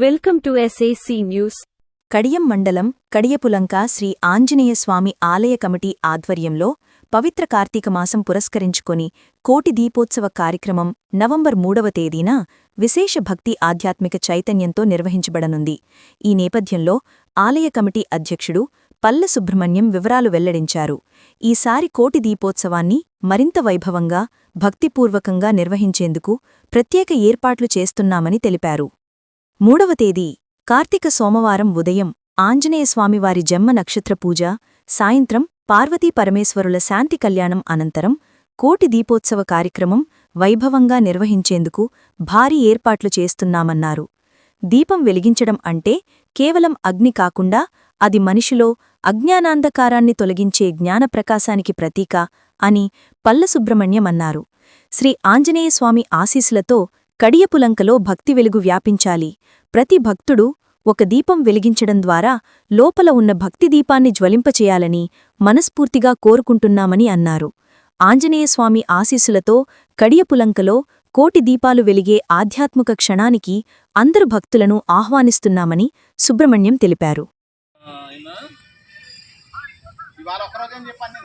Welcome to SAC news. Kadiyam మండలం కడియపులంక శ్రీ ఆంజనేయస్వామి ఆలయ committee ఆధ్వర్యంలో పవిత్ర కార్తీక మాసం పురస్కరించుకొని కోటి దీపోత్సవ కార్యక్రమం నవంబర్ 3వ తేదీన విశేష భక్తి ఆధ్యాత్మిక చైతన్యంతో నిర్వహించబడనుంది. ఈ నేపథ్యంలో ఆలయ కమిటీ అధ్యక్షుడు పల్ల సుబ్రహ్మణ్యం వివరాలు వెల్లడించారు. ఈసారి కోటి దీపోత్సవాన్ని మరింత వైభవంగా భక్తిపూర్వకంగా నిర్వహించేందుకు ప్రత్యేక ఏర్పాట్లు చేస్తున్నామని తెలిపారు. 3వ తేదీ కార్తీక సోమవారం ఉదయం ఆంజనేయస్వామివారి జన్మ నక్షత్ర పూజ, సాయంత్రం పార్వతీ పరమేశ్వరుల శాంతి కళ్యాణం అనంతరం కోటి దీపోత్సవ కార్యక్రమం వైభవంగా నిర్వహించేందుకు భారీ ఏర్పాట్లు చేస్తున్నామన్నారు. దీపం వెలిగించడం అంటే కేవలం అగ్ని కాకుండా అది మనిషిలో అజ్ఞానాంధకారాన్ని తొలగించే జ్ఞానప్రకాశానికి ప్రతీక అని పల్ల సుబ్రహ్మణ్యం అన్నారు. శ్రీ ఆంజనేయస్వామి ఆశీస్సులతో కడియపులంకలో భక్తి వెలుగు వ్యాపించాలి. ప్రతి భక్తుడు ఒక దీపం వెలిగించడం ద్వారా లోపల ఉన్న భక్తి దీపాన్ని జ్వలింపచేయాలని మనస్ఫూర్తిగా కోరుకుంటున్నామని అన్నారు. ఆంజనేయస్వామి ఆశీస్సులతో కడియపులంకలో కోటి దీపాలు వెలిగే ఆధ్యాత్మిక క్షణానికి అందరు భక్తులను ఆహ్వానిస్తున్నామని సుబ్రహ్మణ్యం తెలిపారు. ఇవాళ ఒక్కరోజని చెప్పండి.